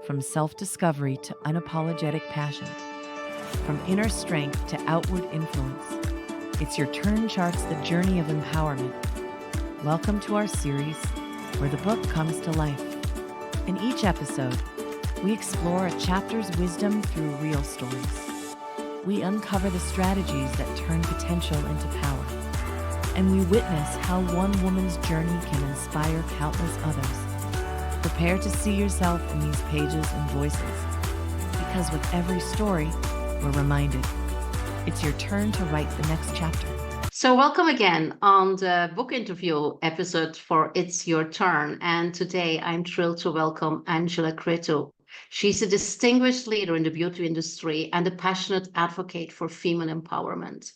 from self-discovery to unapologetic passion, from inner strength to outward influence. It's Your Turn charts the journey of empowerment. Welcome to our series, where the book comes to life. In each episode, we explore a chapter's wisdom through real stories. We uncover the strategies that turn potential into power. And we witness how one woman's journey can inspire countless others. Prepare to see yourself in these pages and voices. Because with every story, we're reminded, it's your turn to write the next chapter. So welcome again on the book interview episode for It's Your Turn. And today I'm thrilled to welcome Angela Cretu. She's a distinguished leader in the beauty industry and a passionate advocate for female empowerment.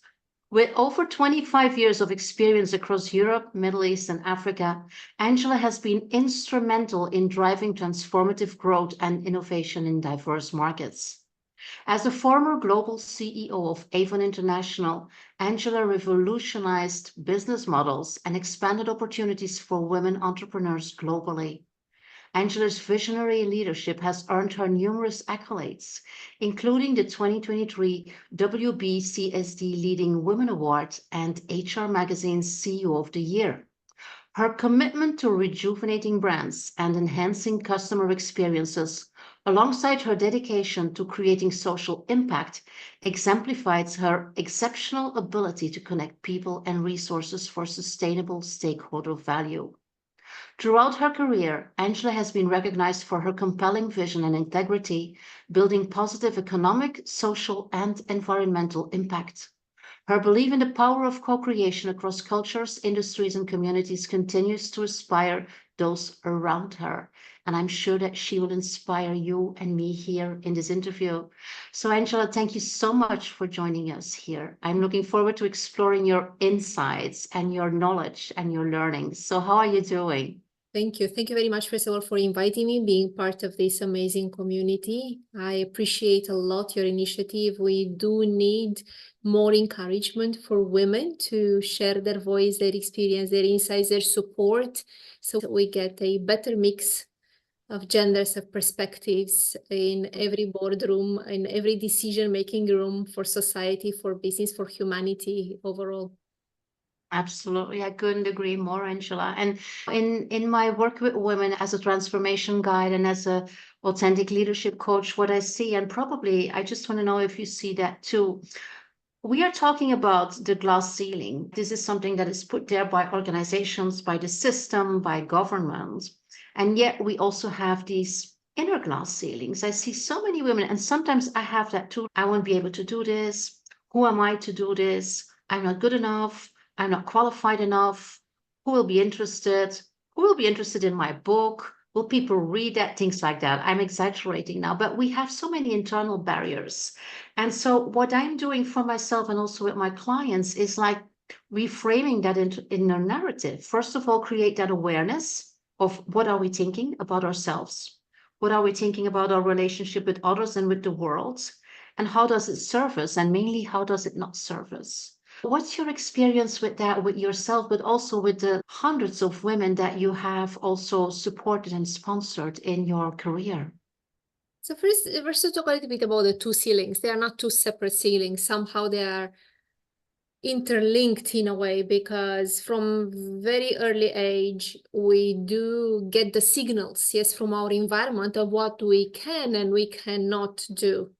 With over 25 years of experience across Europe, Middle East, and Africa, Angela has been instrumental in driving transformative growth and innovation in diverse markets. As a former global CEO of Avon International, Angela revolutionized business models and expanded opportunities for women entrepreneurs globally. Angela's visionary leadership has earned her numerous accolades, including the 2023 WBCSD Leading Women Award and HR Magazine's CEO of the Year. Her commitment to rejuvenating brands and enhancing customer experiences, alongside her dedication to creating social impact, exemplifies her exceptional ability to connect people and resources for sustainable stakeholder value. Throughout her career, Angela has been recognized for her compelling vision and integrity, building positive economic, social, and environmental impact. Her belief in the power of co-creation across cultures, industries, and communities continues to inspire those around her. And I'm sure that she will inspire you and me here in this interview. So Angela, thank you so much for joining us here. I'm looking forward to exploring your insights and your knowledge and your learnings. So how are you doing? Thank you. Thank you very much, first of all, for inviting me, being part of this amazing community. I appreciate a lot your initiative. We do need more encouragement for women to share their voice, their experience, their insights, their support, so we get a better mix of genders, of perspectives in every boardroom, in every decision-making room for society, for business, for humanity overall. Absolutely. I couldn't agree more, Angela. And in my work with women as a transformation guide and as a authentic leadership coach, what I see, and probably I just want to know if you see that too, we are talking about the glass ceiling. This is something that is put there by organizations, by the system, by government. And yet we also have these inner glass ceilings. I see so many women, and sometimes I have that too. I won't be able to do this. Who am I to do this? I'm not good enough. I'm not qualified enough. Who will be interested? Who will be interested in my book? Will people read that? Things like that. I'm exaggerating now, but we have so many internal barriers. And so what I'm doing for myself and also with my clients is like reframing that in a narrative. First of all, create that awareness of what are we thinking about ourselves? What are we thinking about our relationship with others and with the world? And how does it serve us? And mainly, how does it not serve us? What's your experience with that, with yourself, but also with the hundreds of women that you have also supported and sponsored in your career? So first to talk a little bit about the two ceilings. They are not two separate ceilings. Somehow they are interlinked in a way, because from very early age, we do get the signals, yes, from our environment of what we can and we cannot do.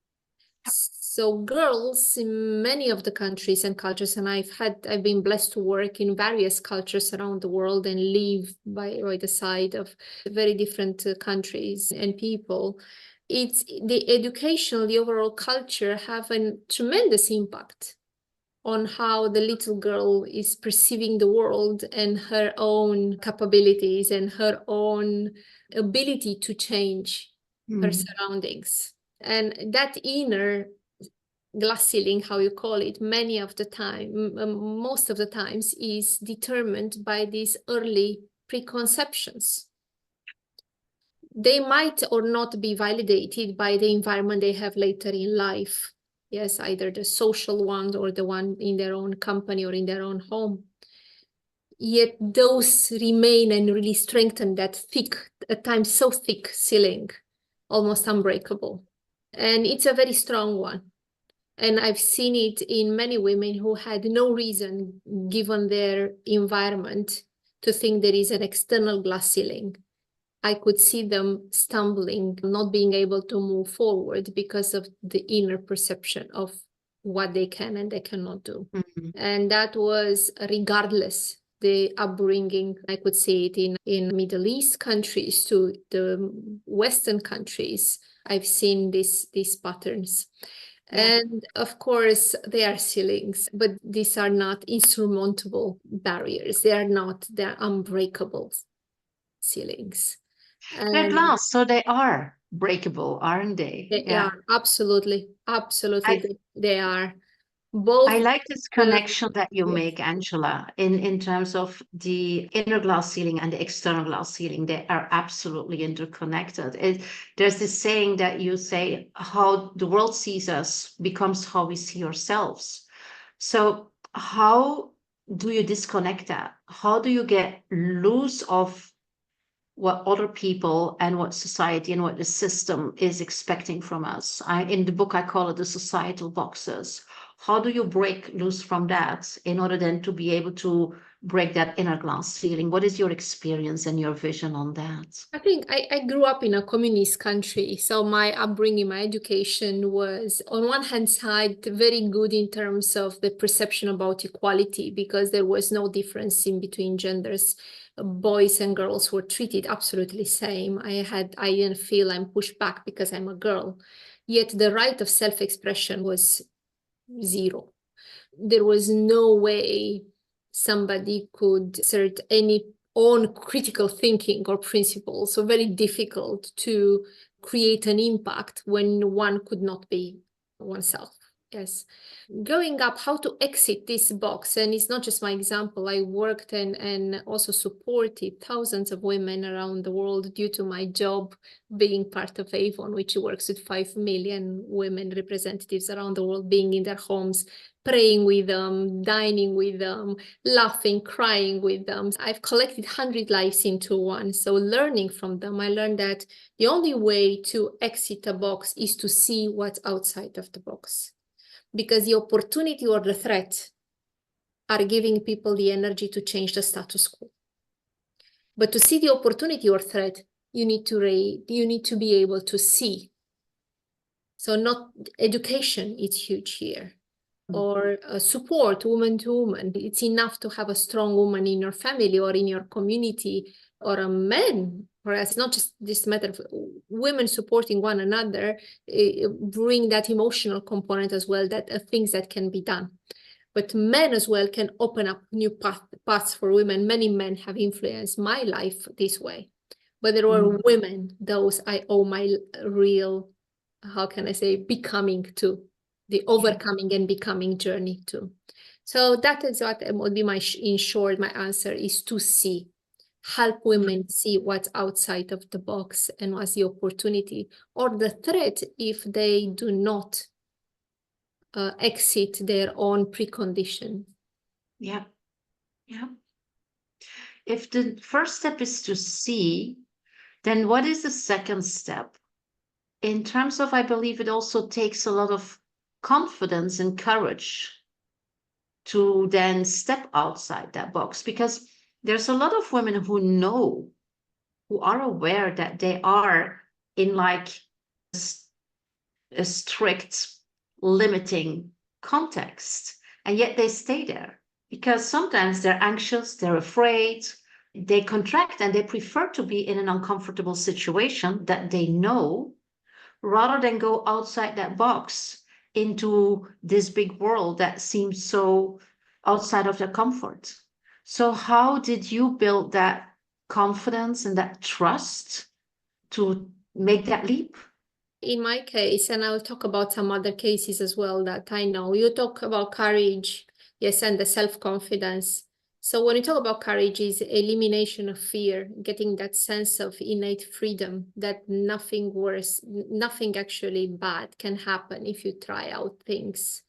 So girls in many of the countries and cultures, and I've been blessed to work in various cultures around the world and live by the side of very different countries and people. It's the education, the overall culture have a tremendous impact on how the little girl is perceiving the world and her own capabilities and her own ability to change her surroundings. And that inner glass ceiling, how you call it, most of the times is determined by these early preconceptions. They might or not be validated by the environment they have later in life. Yes, either the social one or the one in their own company or in their own home. Yet those remain and really strengthen that thick, at times so thick ceiling almost unbreakable. And it's a very strong one. And I've seen it in many women who had no reason, given their environment, to think there is an external glass ceiling. I could see them stumbling, not being able to move forward because of the inner perception of what they can and they cannot do. Mhm. And that was regardless the upbringing. I could see it in Middle East countries to the Western countries. I've seen these patterns. Yeah. And of course, they are ceilings, but these are not insurmountable barriers. They're unbreakable ceilings. They're And glass, so they are breakable, aren't they? they Yeah. are absolutely, absolutely, I they are both. I like this uh, connection that you yes. make, Angela, in terms of the inner glass ceiling and the external glass ceiling. They are absolutely interconnected. There's this saying that you say, how the world sees us becomes how we see ourselves. So how do you disconnect that? How do you get loose of what other people and what society and what the system is expecting from us? In the book, I call it the societal boxes. How do you break loose from that in order then to be able to break that inner glass ceiling? What is your experience and your vision on that? I think I grew up in a communist country, so my upbringing, my education was on one hand side very good in terms of the perception about equality, because there was no difference in between genders. Boys and girls were treated absolutely same. I didn't feel I'm pushed back because I'm a girl. Yet the right of self-expression was zero. There was no way somebody could assert any own critical thinking or principles. So very difficult to create an impact when one could not be oneself. Yes. Growing up, how to exit this box. And it's not just my example. I worked and also supported thousands of women around the world due to my job being part of Avon, which works with 5 million women representatives around the world, being in their homes, praying with them, dining with them, laughing, crying with them. I've collected 100 lives into one. So learning from them, I learned that the only way to exit a box is to see what's outside of the box. Because the opportunity or the threat are giving people the energy to change the status quo. But to see the opportunity or threat, you need to be able to see. So not education is huge here. Or support woman to woman. It's enough to have a strong woman in your family or in your community, or a man. Whereas it's not just this matter of women supporting one another, bring that emotional component as well, that things that can be done. But men as well can open up new paths for women. Many men have influenced my life this way. But there were women, those I owe my real, how can I say, becoming to. The overcoming and becoming journey too. So that is what would be in short, my answer is to see, help women see what's outside of the box and what's the opportunity or the threat if they do not exit their own precondition. Yeah. Yeah. If the first step is to see, then what is the second step? In terms of, I believe it also takes a lot of confidence and courage to then step outside that box, because there's a lot of women who are aware that they are in like a strict limiting context, and yet they stay there because sometimes they're anxious, they're afraid, they contract, and they prefer to be in an uncomfortable situation that they know rather than go outside that box into this big world that seems so outside of their comfort. So how did you build that confidence and that trust to make that leap? In my case, and I'll talk about some other cases as well that I know, you talk about courage, yes, and the self-confidence. So when you talk about courage, is elimination of fear, getting that sense of innate freedom, that nothing worse, nothing actually bad can happen if you try out things,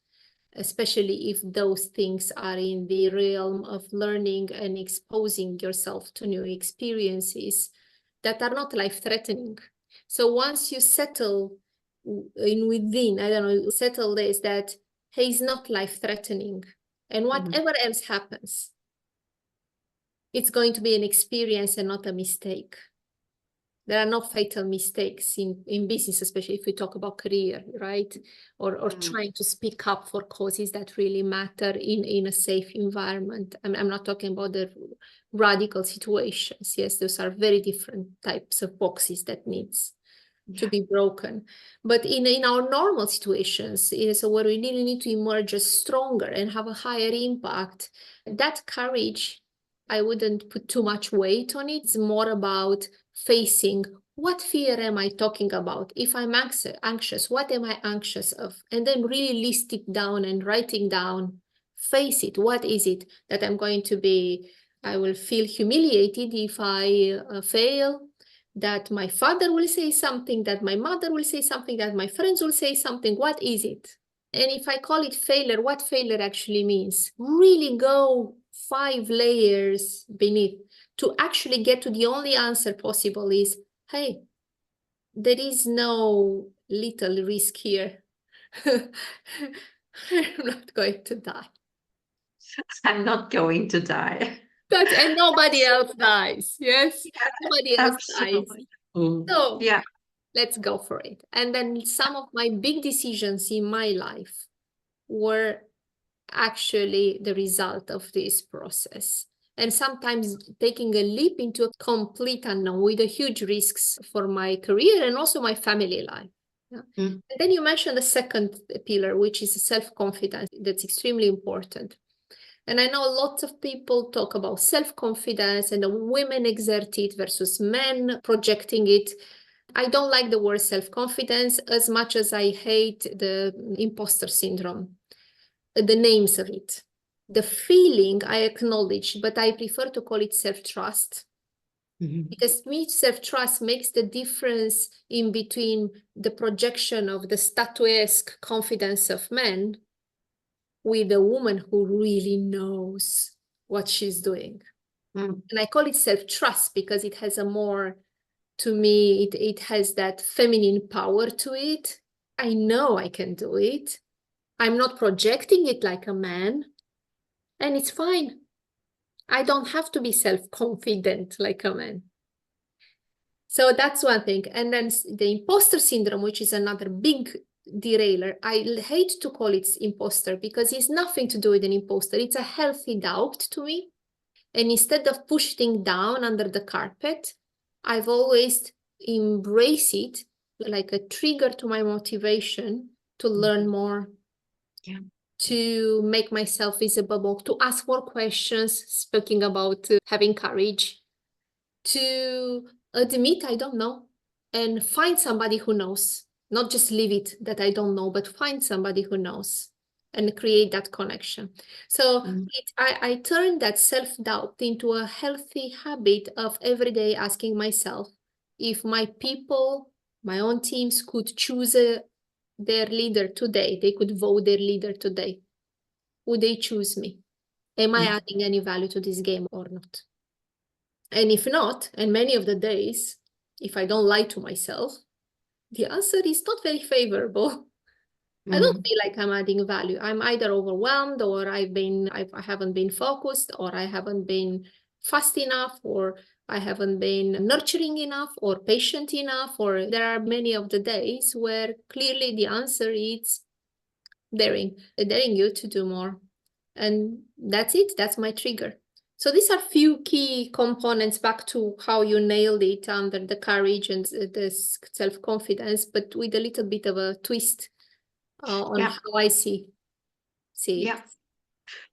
especially if those things are in the realm of learning and exposing yourself to new experiences that are not life-threatening. So once you settle in within, I don't know, settle this, that, hey, it's not life-threatening. And whatever else happens, it's going to be an experience and not a mistake. There are no fatal mistakes in business, especially if we talk about career, right? Or trying to speak up for causes that really matter in a safe environment. I'm not talking about the radical situations. Yes, those are very different types of boxes that needs to be broken. But in our normal situations, so where we really need to emerge as stronger and have a higher impact, that courage, I wouldn't put too much weight on it. It's more about facing, what fear am I talking about? If I'm anxious, what am I anxious of? And then really list it down and writing down, face it. What is it that I'm going to be? I will feel humiliated if I fail, that my father will say something, that my mother will say something, that my friends will say something. What is it? And if I call it failure, what failure actually means? Really go 5 layers beneath to actually get to the only answer possible is, hey, there is no little risk here. I'm not going to die. I'm not going to die. And nobody else dies. Yes, nobody else dies. So yeah, let's go for it. And then some of my big decisions in my life were actually the result of this process. And sometimes taking a leap into a complete unknown with a huge risks for my career and also my family life. Yeah. And then you mentioned the second pillar, which is self-confidence. That's extremely important. And I know lots of people talk about self-confidence and the women exert it versus men projecting it. I don't like the word self-confidence as much as I hate the imposter syndrome, the names of it. The feeling I acknowledge, but I prefer to call it self-trust. Because to me, self-trust makes the difference in between the projection of the statuesque confidence of men with a woman who really knows what she's doing. And I call it self-trust because it has a more, to me, it has that feminine power to it. I know I can do it. I'm not projecting it like a man, and it's fine. I don't have to be self-confident like a man. So that's one thing. And then the imposter syndrome, which is another big derailer. I hate to call it imposter because it's nothing to do with an imposter. It's a healthy doubt to me. And instead of pushing down under the carpet, I've always embraced it like a trigger to my motivation to learn more, to make myself visible, to ask more questions, speaking about having courage, to admit I don't know and find somebody who knows. Not just leave it that I don't know, but find somebody who knows and create that connection. So I turned that self-doubt into a healthy habit of every day asking myself, if my people, my own teams could choose their leader today, they could vote their leader today, would they choose me? Am I adding any value to this game or not? And if not, and many of the days, if I don't lie to myself, the answer is not very favorable. I don't feel like I'm adding value. I'm either overwhelmed or I haven't been focused or I haven't been fast enough or I haven't been nurturing enough or patient enough, or there are many of the days where clearly the answer is daring you to do more. And that's it. That's my trigger. So these are few key components back to how you nailed it under the courage and the self-confidence, but with a little bit of a twist on how I see it. Yeah,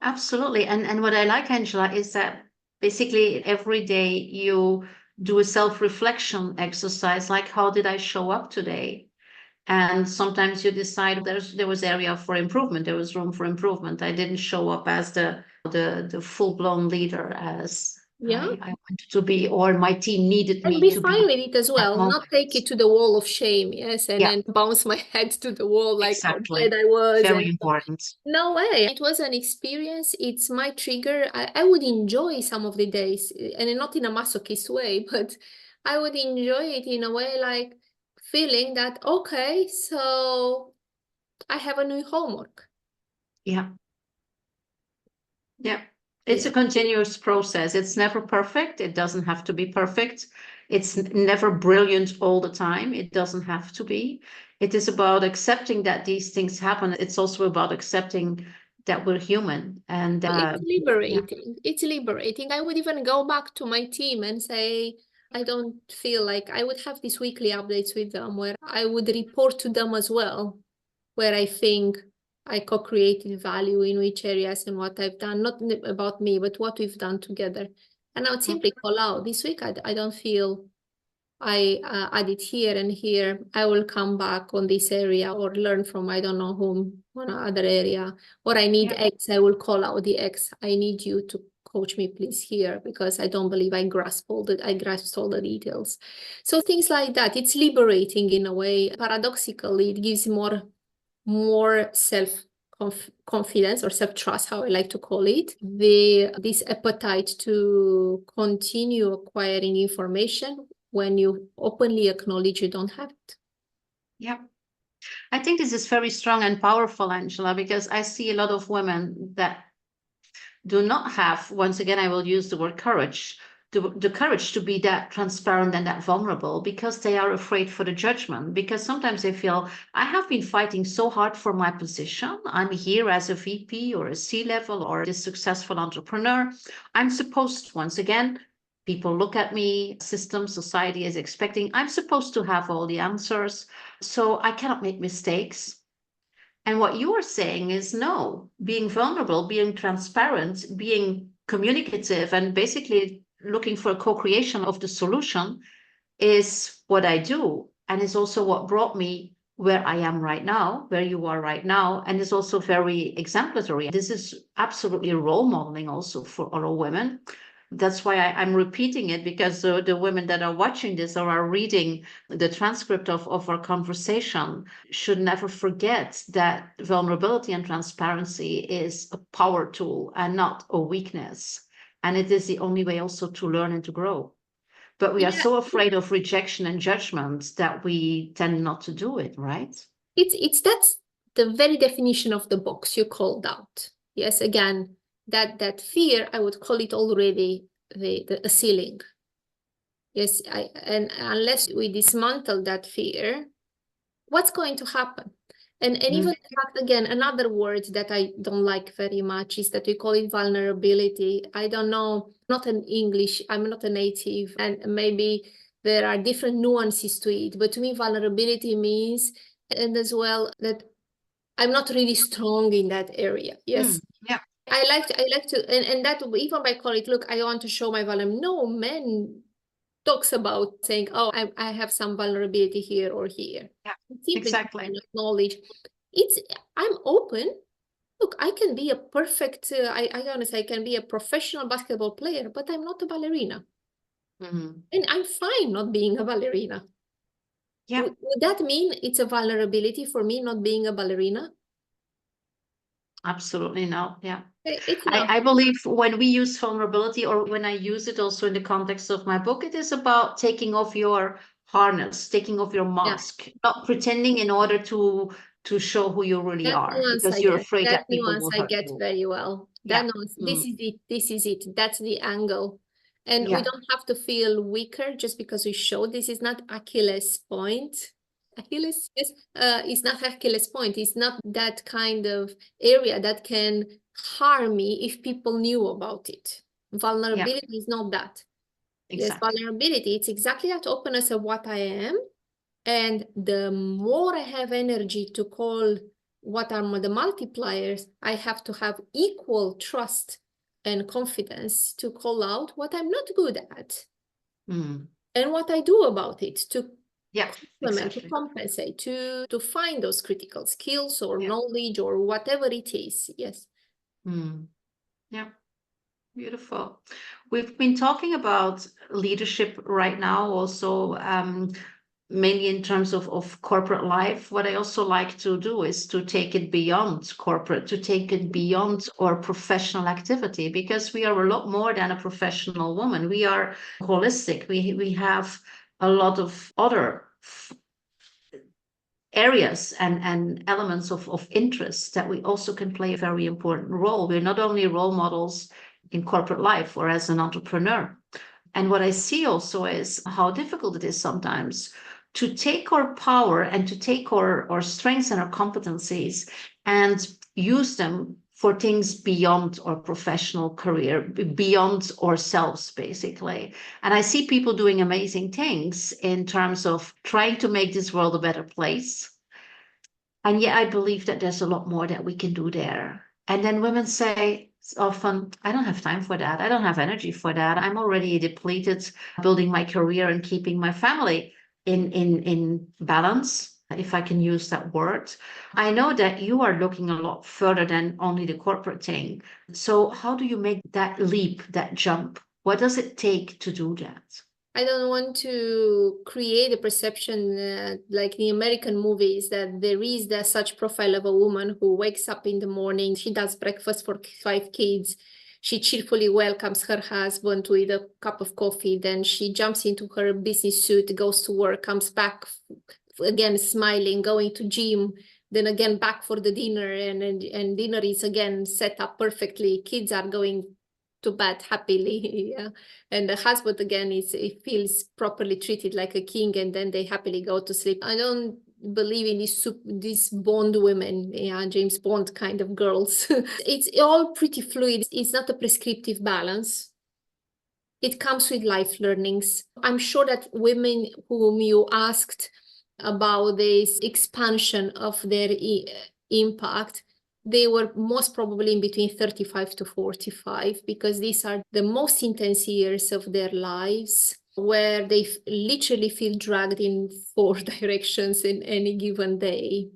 absolutely. And what I like, Angela, is that basically every day you do a self-reflection exercise, like how did I show up today? And sometimes you decide there was area for improvement. There was room for improvement. I didn't show up as the full-blown leader as I wanted to be, or my team needed and me be to fine be. with it as well. Not take it to the wall of shame, yes, and then bounce my head to the wall like how bad I was. Very important. No way. It was an experience. It's my trigger. I would enjoy some of the days, and not in a masochist way, but I would enjoy it in a way like, feeling that, okay, so I have a new homework. Yeah. Yeah. It's a continuous process. It's never perfect. It doesn't have to be perfect. It's never brilliant all the time. It doesn't have to be. It is about accepting that these things happen. It's also about accepting that we're human. And it's liberating. It's liberating. I would even go back to my team and say, I don't feel like I would have these weekly updates with them where I would report to them as well, where I think I co-created value in which areas and what I've done, not about me, but what we've done together. And I would simply call out, this week I don't feel I added here and here. I will come back on this area or learn from I don't know whom on another area. Or I need X, I will call out the X. I need you to coach me please here because I don't believe I grasped all the details. So things like that. It's liberating in a way. Paradoxically, it gives more self-confidence or self-trust, how I like to call it, this appetite to continue acquiring information when you openly acknowledge you don't have it. yeah. I think this is very strong and powerful, Angela, because I see a lot of women that do not have, once again, I will use the word courage, the courage to be that transparent and that vulnerable because they are afraid for the judgment. Because sometimes they feel, I have been fighting so hard for my position. I'm here as a VP or a C-level or a successful entrepreneur. I'm supposed, once again, people look at me, system, society is expecting, I'm supposed to have all the answers. So I cannot make mistakes. And what you are saying is no, being vulnerable, being transparent, being communicative, and basically looking for a co-creation of the solution is what I do. And is also what brought me where I am right now, where you are right now. And is also very exemplary. This is absolutely role modeling also for all women. That's why I'm repeating it because the women that are watching this or are reading the transcript of our conversation should never forget that vulnerability and transparency is a power tool and not a weakness. And it is the only way also to learn and to grow. But we are so afraid of rejection and judgment that we tend not to do it, right? That's the very definition of the box you called out. Yes, again, that fear, I would call it already a ceiling. Yes, and unless we dismantle that fear, what's going to happen? And even the fact, again, another word that I don't like very much is that we call it vulnerability. I don't know, not an English, I'm not a native, and maybe there are different nuances to it. But to me, vulnerability means, and as well, that I'm not really strong in that area. Yes. Yeah. I like to, and that even by calling it, look, I want to show my vulnerability. No, men talks about saying, oh, I have some vulnerability here or here. Yeah, exactly. Knowledge. I'm open. Look, I can be a perfect, I honestly, I can be a professional basketball player, but I'm not a ballerina. And I'm fine not being a ballerina. Yeah. Would that mean it's a vulnerability for me not being a ballerina? Absolutely not. Yeah. It's not. I believe when we use vulnerability or when I use it also in the context of my book, it is about taking off your harness, taking off your mask, not pretending in order to show who you really are because you're afraid that people will hurt you. That nuance I get very well. That nuance, this is it. That's the angle. And we don't have to feel weaker just because we show. This is not Achilles' point. Achilles is not Achilles' point. It's not that kind of area that can harm me if people knew about it. Vulnerability is not that. Exactly. Yes, vulnerability, it's exactly that openness of what I am. And the more I have energy to call what are the multipliers, I have to have equal trust and confidence to call out what I'm not good at and what I do about it to complement, to compensate, to find those critical skills or knowledge or whatever it is. Yes. Yeah. Beautiful. We've been talking about leadership right now, also mainly in terms of corporate life. What I also like to do is to take it beyond corporate, to take it beyond our professional activity, because we are a lot more than a professional woman. We are holistic. We have a lot of other areas and elements of interest that we also can play a very important role. We're not only role models in corporate life or as an entrepreneur. And what I see also is how difficult it is sometimes to take our power and to take our strengths and our competencies and use them for things beyond our professional career, beyond ourselves, basically. And I see people doing amazing things in terms of trying to make this world a better place. And yet I believe that there's a lot more that we can do there. And then women say often, I don't have time for that. I don't have energy for that. I'm already depleted building my career and keeping my family in balance, if I can use that word. I know that you are looking a lot further than only the corporate thing. So how do you make that leap, that jump? What does it take to do that? I don't want to create a perception like the American movies that there is that such profile of a woman who wakes up in the morning, she does breakfast for 5 kids, she cheerfully welcomes her husband with a cup of coffee, then she jumps into her business suit, goes to work, comes back again smiling, going to gym, then again back for the dinner, and dinner is again set up perfectly, kids are going to bed happily, yeah. And the husband again it feels properly treated like a king, and then they happily go to sleep. I don't believe in these Bond women, yeah, James Bond kind of girls. It's all pretty fluid. It's not a prescriptive balance. It comes with life learnings. I'm sure that women whom you asked about this expansion of their impact, they were most probably in between 35 to 45, because these are the most intense years of their lives, where they literally feel dragged in 4 directions in any given day.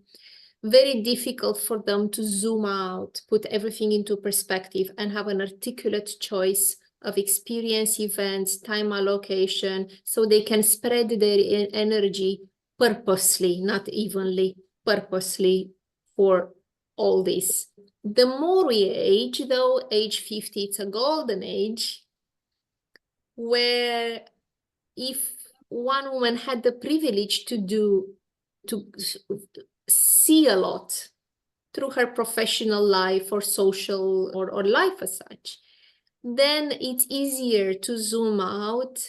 Very difficult for them to zoom out, put everything into perspective, and have an articulate choice of experience, events, time allocation, so they can spread their energy purposely, not evenly, purposely for all this. The more we age, though, age 50, it's a golden age, where if one woman had the privilege to see a lot through her professional life or social or life as such, then it's easier to zoom out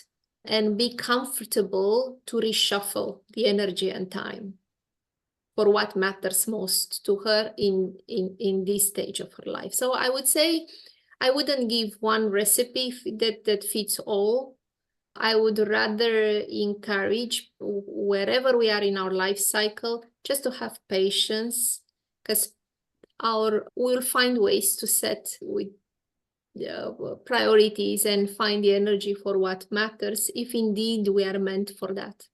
and be comfortable to reshuffle the energy and time for what matters most to her in this stage of her life. So I would say I wouldn't give one recipe that fits all. I would rather encourage, wherever we are in our life cycle, just to have patience, because we'll find ways to set with priorities and find the energy for what matters, if indeed we are meant for that.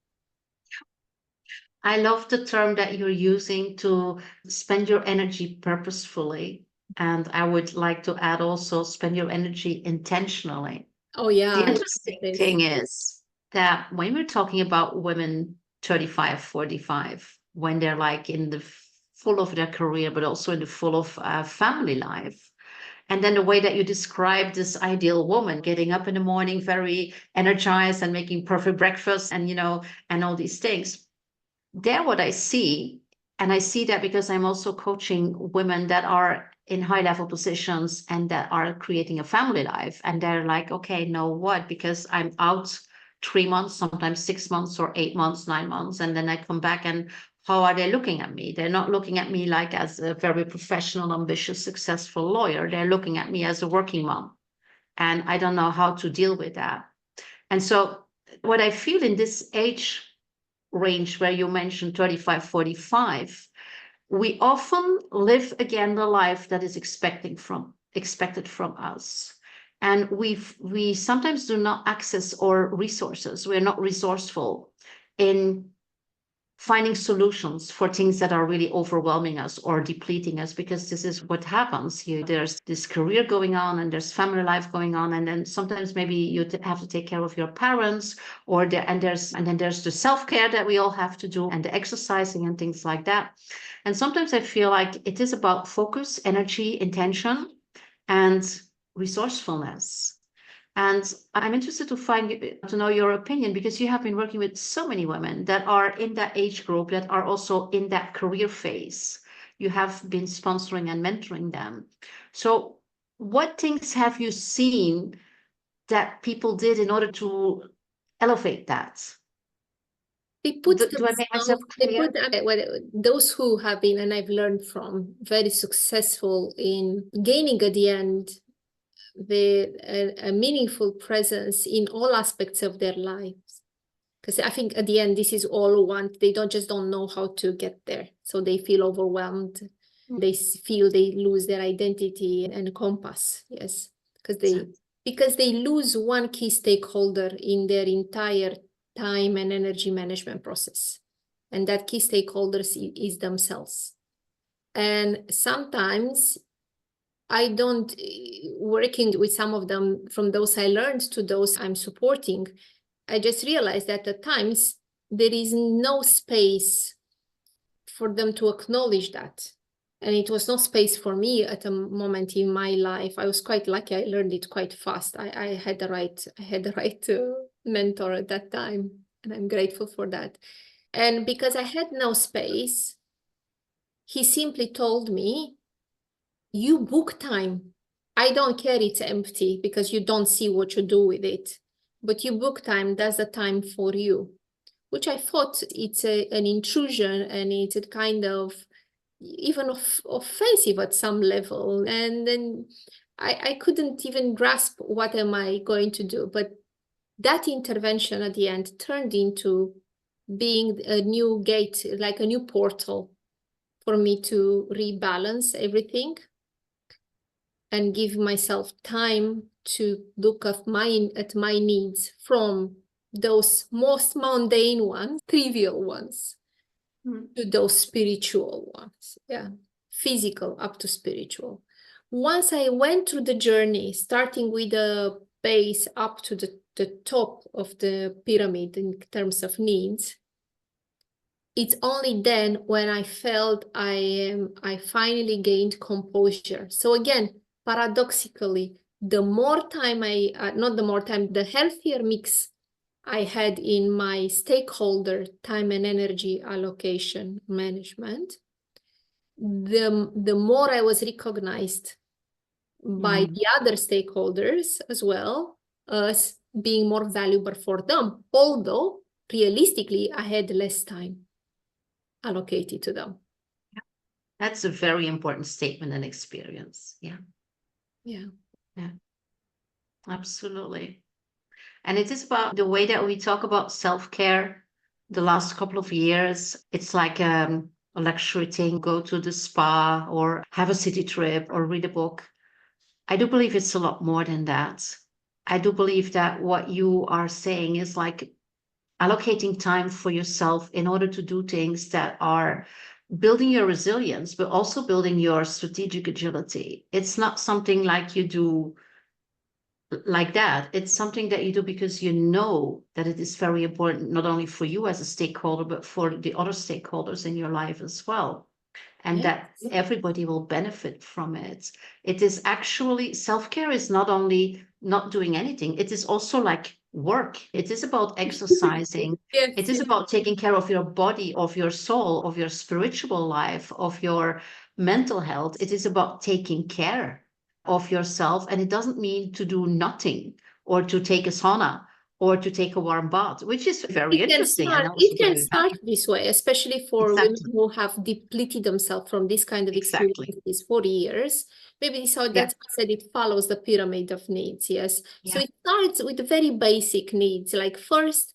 I love the term that you're using, to spend your energy purposefully. And I would like to add also, spend your energy intentionally. Oh, yeah. The interesting thing is that when we're talking about women 35, 45, when they're like in the full of their career, but also in the full of family life, and then the way that you describe this ideal woman, getting up in the morning, very energized and making perfect breakfast and, and all these things. There, what I see, and I see that because I'm also coaching women that are in high level positions and that are creating a family life. And they're like, okay, no, what? Because I'm out 3 months, sometimes 6 months or 8 months, 9 months. And then I come back, and how are they looking at me? They're not looking at me like as a very professional, ambitious, successful lawyer. They're looking at me as a working mom. And I don't know how to deal with that. And so what I feel in this age range where you mentioned 35, 45, we often live again the life that is expected from us. And we sometimes do not access our resources. We're not resourceful in finding solutions for things that are really overwhelming us or depleting us, because this is what happens here. There's this career going on, and there's family life going on, and then sometimes maybe you have to take care of your parents, and then there's the self-care that we all have to do, and the exercising and things like that. And sometimes I feel like it is about focus, energy, intention, and resourcefulness. And I'm interested to know your opinion, because you have been working with so many women that are in that age group, that are also in that career phase. You have been sponsoring and mentoring them. So what things have you seen that people did in order to elevate that? They put Do I make myself clear? Those who have been, and I've learned from, very successful in gaining at the end a meaningful presence in all aspects of their lives. Because I think at the end, this is all one. They don't know how to get there. So they feel overwhelmed. They feel they lose their identity and compass. Yes, because they lose one key stakeholder in their entire time and energy management process. And that key stakeholder is themselves. And sometimes working with some of them, from those I learned to those I'm supporting, I just realized that at times there is no space for them to acknowledge that. And it was no space for me at a moment in my life. I was quite lucky. I learned it quite fast. I had the right mentor at that time, and I'm grateful for that. And because I had no space, he simply told me, you book time. I don't care it's empty because you don't see what you do with it. But you book time, that's the time for you. Which I thought it's an intrusion, and it's a kind of even offensive at some level. And then I couldn't even grasp what am I going to do. But that intervention at the end turned into being a new gate, like a new portal for me to rebalance everything and give myself time to look at my needs, from those most mundane ones, trivial ones, to those spiritual ones. Yeah, physical up to spiritual. Once I went through the journey, starting with the base up to the top of the pyramid in terms of needs, it's only then when I felt I finally gained composure. So again, paradoxically, the healthier mix I had in my stakeholder time and energy allocation management, the more I was recognized by the other stakeholders as well as being more valuable for them, although realistically I had less time allocated to them. That's a very important statement and experience. Yeah. Yeah. Yeah. Absolutely. And it is about the way that we talk about self-care the last couple of years. It's like a luxury thing, go to the spa or have a city trip or read a book. I do believe it's a lot more than that. I do believe that what you are saying is like allocating time for yourself in order to do things that are building your resilience, but also building your strategic agility. It's not something like you do like that. It's something that you do because you know that it is very important, not only for you as a stakeholder, but for the other stakeholders in your life as well. And that everybody will benefit from it. It is actually, self-care is not only not doing anything, it is also like work. It is about exercising. It is about taking care of your body, of your soul, of your spiritual life, of your mental health. It is about taking care of yourself. And it doesn't mean to do nothing or to take a sauna or to take a warm bath, which is very interesting. It can start this way, especially for women who have depleted themselves from this kind of experiences for years. Maybe so that's why I said it follows the pyramid of needs. Yes. So it starts with very basic needs, like first,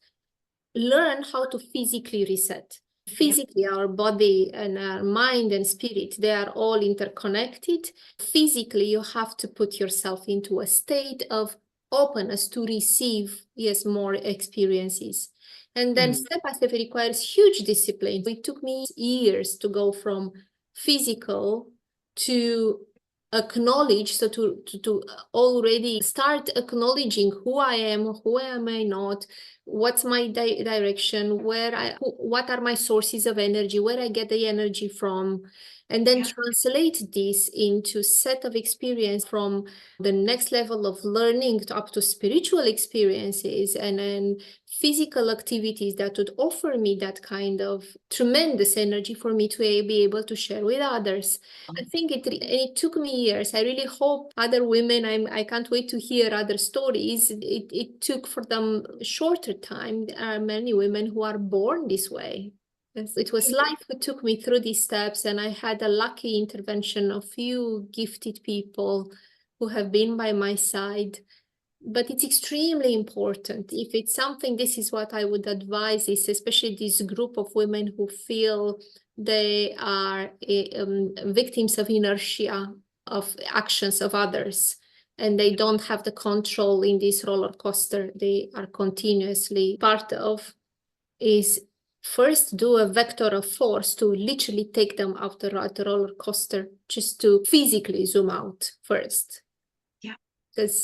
learn how to physically reset. Physically, our body and our mind and spirit, they are all interconnected. Physically, you have to put yourself into a state of openness to receive, more experiences. And then step by step, it requires huge discipline. It took me years to go from physical to acknowledge, so to already start acknowledging who I am I not, what's my direction, what are my sources of energy, where I get the energy from, and then translate this into set of experience from the next level of learning up to spiritual experiences and then physical activities that would offer me that kind of tremendous energy for me to be able to share with others. I think it took me years. I really hope other women, I can't wait to hear other stories. It took for them a shorter time. There are many women who are born this way. It was life who took me through these steps, and I had a lucky intervention of few gifted people who have been by my side. But it's extremely important. If it's something, this is what I would advise, is especially this group of women who feel they are victims of inertia of actions of others, and they don't have the control in this roller coaster they are continuously part of, is first do a vector of force to literally take them out the roller coaster, just to physically zoom out first.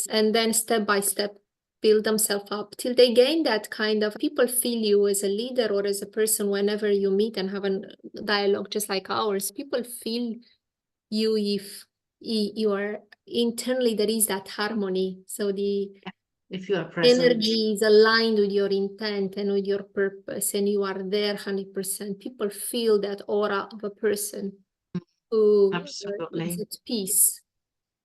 And then step by step build themselves up till they gain that kind of, people feel you as a leader or as a person whenever you meet and have a dialogue just like ours. People feel you if you are internally, there is that harmony. So if you are present, energy is aligned with your intent and with your purpose, and you are there 100%. People feel that aura of a person who is at peace.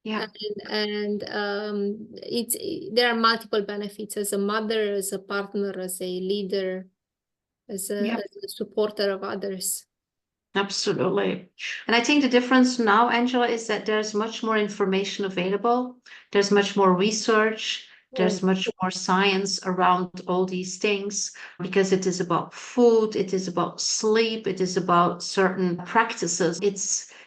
And there are multiple benefits as a mother, as a partner, as a leader, as a supporter of others. Absolutely. And I think the difference now, Angela, is that there's much more information available. There's much more research. There's much more science around all these things, because it is about food, it is about sleep, it is about certain practices.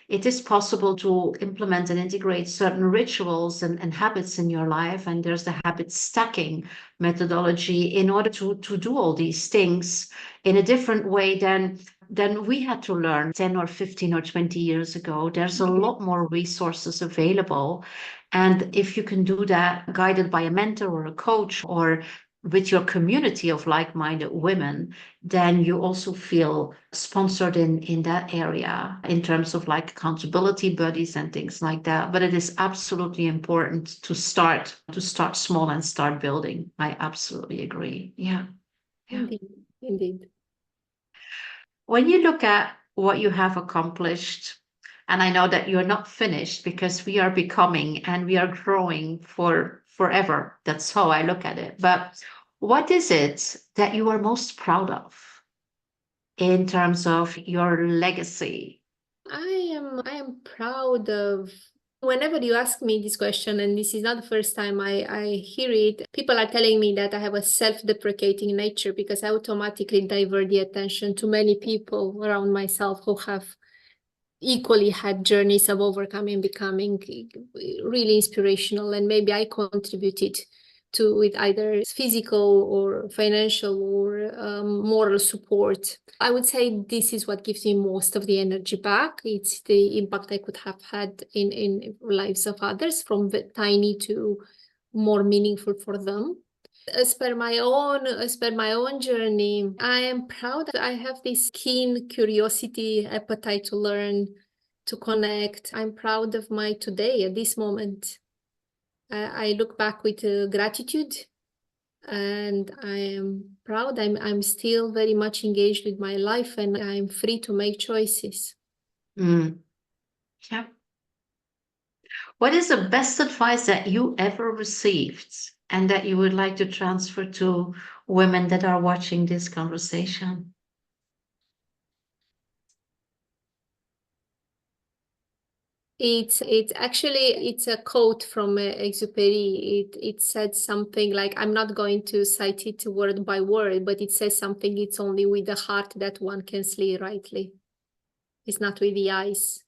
It is possible to implement and integrate certain rituals and habits in your life. And there's the habit stacking methodology in order to do all these things in a different way than we had to learn 10 or 15 or 20 years ago. There's a lot more resources available. And if you can do that guided by a mentor or a coach or with your community of like-minded women, then you also feel sponsored in that area in terms of like accountability buddies and things like that. But it is absolutely important to start small and start building. I absolutely agree. Yeah. Indeed. When you look at what you have accomplished, and I know that you're not finished because we are becoming and we are growing for forever. That's how I look at it. But what is it that you are most proud of in terms of your legacy? I am proud of, whenever you ask me this question, and this is not the first time I hear it, people are telling me that I have a self-deprecating nature because I automatically divert the attention to many people around myself who have equally had journeys of overcoming, becoming really inspirational, and maybe I contributed to with either physical or financial or moral support. I would say this is what gives me most of the energy back. It's the impact I could have had in lives of others, from tiny to more meaningful for them. As per my own journey, I am proud that I have this keen curiosity, appetite to learn, to connect. I'm proud of my today at this moment. I look back with gratitude, and I am proud. I'm still very much engaged with my life, and I'm free to make choices. Yeah. What is the best advice that you ever received and that you would like to transfer to women that are watching this conversation? It's a quote from Exupéry. It said something like, I'm not going to cite it word by word, but it says something, it's only with the heart that one can see rightly. It's not with the eyes,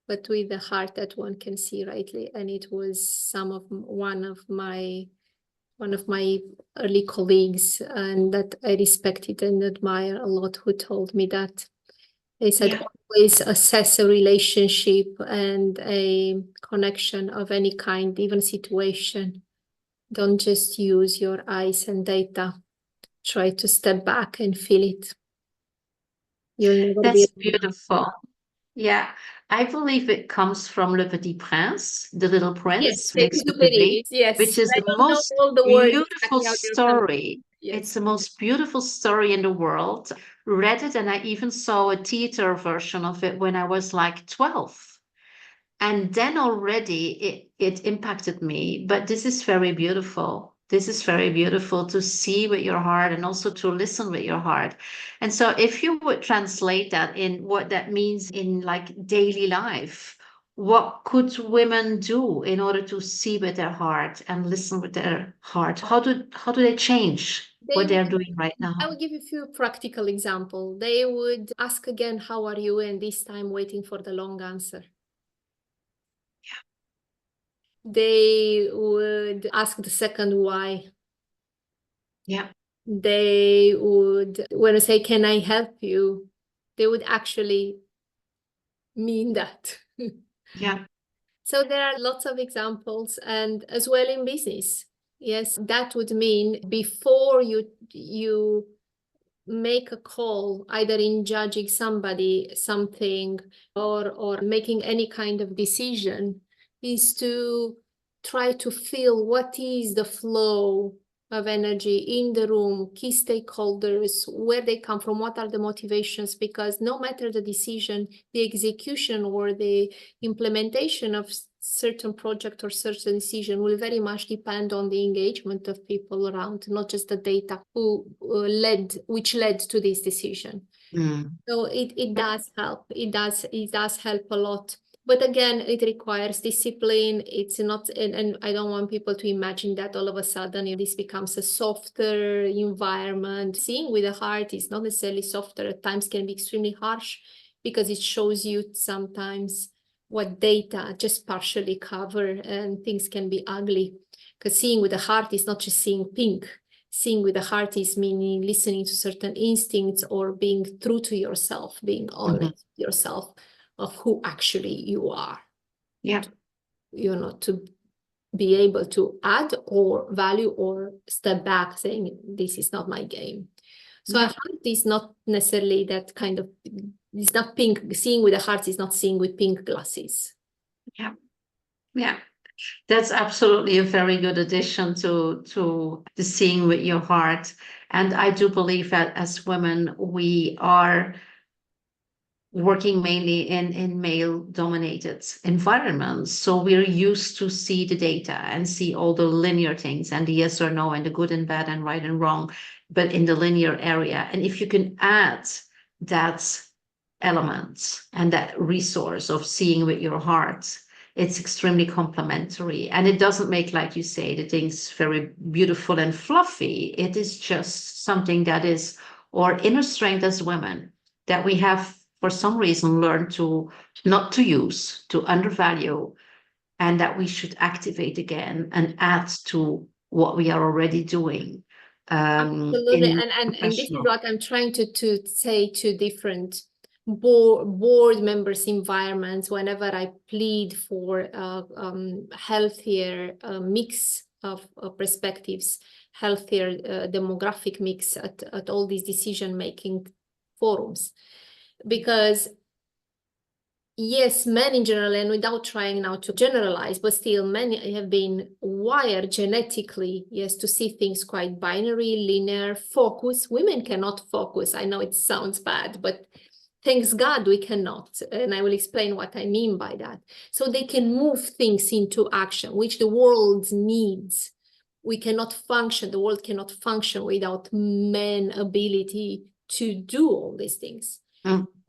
but with the heart that one can see rightly. And it was one of my early colleagues, and that I respected and admire a lot, who told me that. They said, always assess a relationship and a connection of any kind, even situation. Don't just use your eyes and data. try to step back and feel it. You'll never be That's beautiful. Yeah, I believe it comes from Le Petit Prince, The Little Prince, Yes, from Exupéry, yes. which is I the don't know most all the words beautiful exactly how they're pronounced. story. Yes. It's the most beautiful story in the world. Read it, and I even saw a theater version of it when I was like 12. And then already it impacted me. But this is very beautiful. This is very beautiful to see with your heart and also to listen with your heart. And so if you would translate that in what that means in like daily life, what could women do in order to see with their heart and listen with their heart? How do they change what they're doing right I now? will give you a few practical examples. They would ask again, how are you? And this time waiting for the long answer. They would ask the second why. Yeah. They would, when I say, can I help you? They would actually mean that. Yeah. So there are lots of examples, and as well in business. Yes, that would mean before you make a call, either in judging somebody, something, or making any kind of decision, is to try to feel what is the flow of energy in the room, key stakeholders, where they come from, what are the motivations, because no matter the decision, the execution or the implementation of certain project or certain decision will very much depend on the engagement of people around, not just the data which led to this decision. So it does help. It does help a lot. But again, it requires discipline. It's not, and I don't want people to imagine that all of a sudden this becomes a softer environment. Seeing with the heart is not necessarily softer. At times can be extremely harsh because it shows you sometimes what data just partially cover, and things can be ugly. Because seeing with the heart is not just seeing pink. Seeing with the heart is meaning listening to certain instincts or being true to yourself, being honest with yourself of who actually you are. Yeah. To be able to add or value or step back saying, this is not my game. So a heart is not necessarily that kind of, it's not pink. Seeing with the heart is not seeing with pink glasses. Yeah. Yeah. That's absolutely a very good addition to the seeing with your heart. And I do believe that as women, we are working mainly in male-dominated environments. So we're used to see the data and see all the linear things and the yes or no and the good and bad and right and wrong, but in the linear area. And if you can add that element and that resource of seeing with your heart, it's extremely complementary. And it doesn't make, like you say, the things very beautiful and fluffy. It is just something that is our inner strength as women that we have for some reason learned to not to use, to undervalue, and that we should activate again and add to what we are already doing. Absolutely. And this is what I'm trying to say to different board members environments whenever I plead for healthier mix of perspectives, healthier demographic mix at all these decision-making forums. Because yes, men in general, and without trying now to generalize, but still many have been wired genetically, yes, to see things quite binary, linear, focus. Women cannot focus. I know it sounds bad, but thanks God we cannot. And I will explain what I mean by that. So they can move things into action, which the world needs. We cannot function, the world cannot function without men ability to do all these things.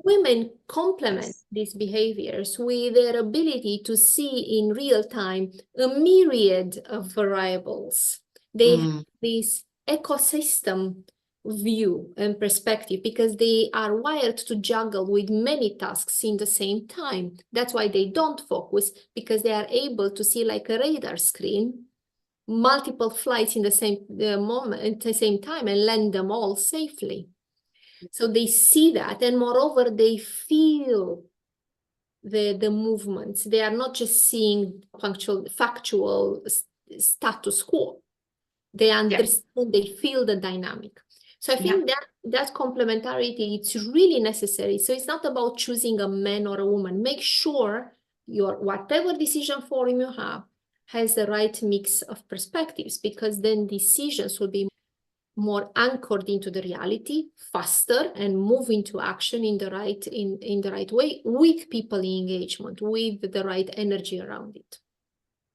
Women complement these behaviors with their ability to see in real time a myriad of variables. They have this ecosystem view and perspective because they are wired to juggle with many tasks in the same time. That's why they don't focus, because they are able to see like a radar screen multiple flights in the same moment at the same time and land them all safely. So they see that, and moreover, they feel the movements. They are not just seeing factual status quo. They understand, they feel the dynamic. So I think that complementarity, it's really necessary. So it's not about choosing a man or a woman. Make sure your whatever decision forum you have has the right mix of perspectives, because then decisions will be more anchored into the reality, faster, and move into action in the right way, with people engagement, with the right energy around it.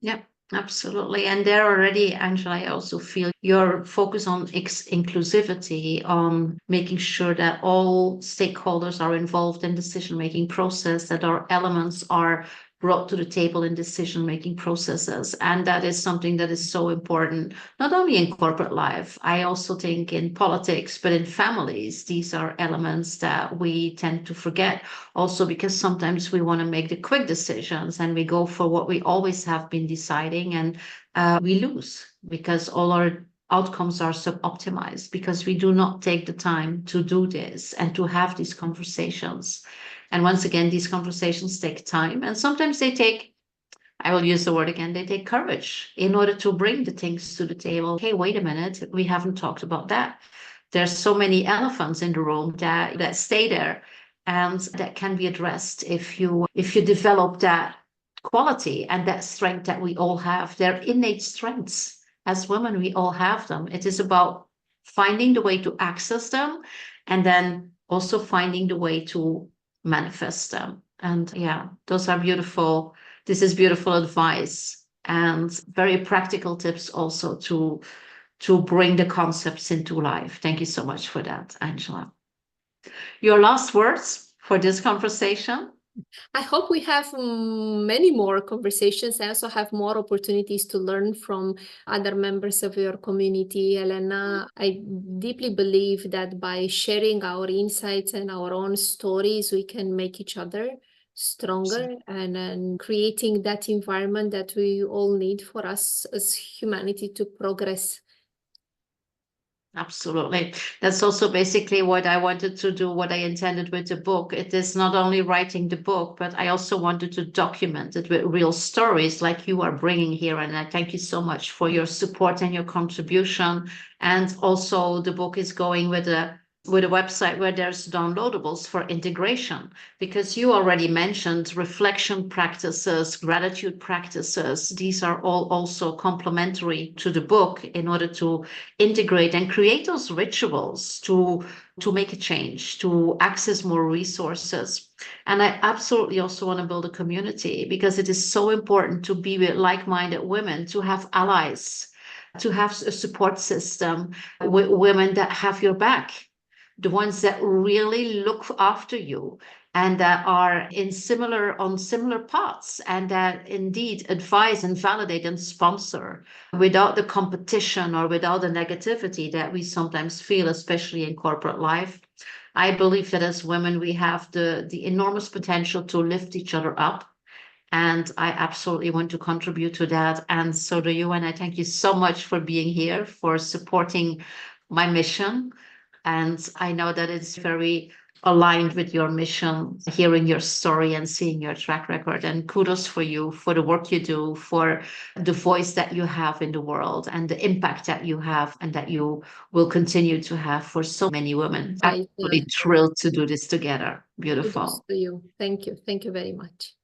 Yeah, absolutely. And there already, Angela, I also feel your focus on inclusivity, on making sure that all stakeholders are involved in decision-making process, that our elements are brought to the table in decision-making processes. And that is something that is so important, not only in corporate life, I also think in politics, but in families. These are elements that we tend to forget, also because sometimes we want to make the quick decisions and we go for what we always have been deciding, and we lose because all our outcomes are sub-optimized, because we do not take the time to do this and to have these conversations. And once again, these conversations take time, and sometimes they take, I will use the word again, they take courage in order to bring the things to the table. Hey, wait a minute, we haven't talked about that. There's so many elephants in the room that stay there, and that can be addressed if you develop that quality and that strength that we all have. They're innate strengths. As women, we all have them. It is about finding the way to access them, and then also finding the way to manifest them. And yeah, those are beautiful. This is beautiful advice and very practical tips also to bring the concepts into life. Thank you so much for that, Angela. Your last words for this conversation? I hope we have many more conversations. I also have more opportunities to learn from other members of your community, Elena. I deeply believe that by sharing our insights and our own stories, we can make each other stronger and creating that environment that we all need for us as humanity to progress. Absolutely. That's also basically what I wanted to do, what I intended with the book. It is not only writing the book, but I also wanted to document it with real stories like you are bringing here. And I thank you so much for your support and your contribution. And also the book is going with a website where there's downloadables for integration, because you already mentioned reflection practices, gratitude practices. These are all also complementary to the book in order to integrate and create those rituals to make a change, to access more resources. And I absolutely also want to build a community, because it is so important to be with like-minded women, to have allies, to have a support system with women that have your back, the ones that really look after you and that are on similar paths, and that indeed advise and validate and sponsor without the competition or without the negativity that we sometimes feel, especially in corporate life. I believe that as women, we have the enormous potential to lift each other up. And I absolutely want to contribute to that. And so do you. And I thank you so much for being here, for supporting my mission. And I know that it's very aligned with your mission, hearing your story and seeing your track record. And kudos for you for the work you do, for the voice that you have in the world, and the impact that you have and that you will continue to have for so many women. I'm really thrilled to do this together. Beautiful. Kudos to you. Thank you. Thank you very much.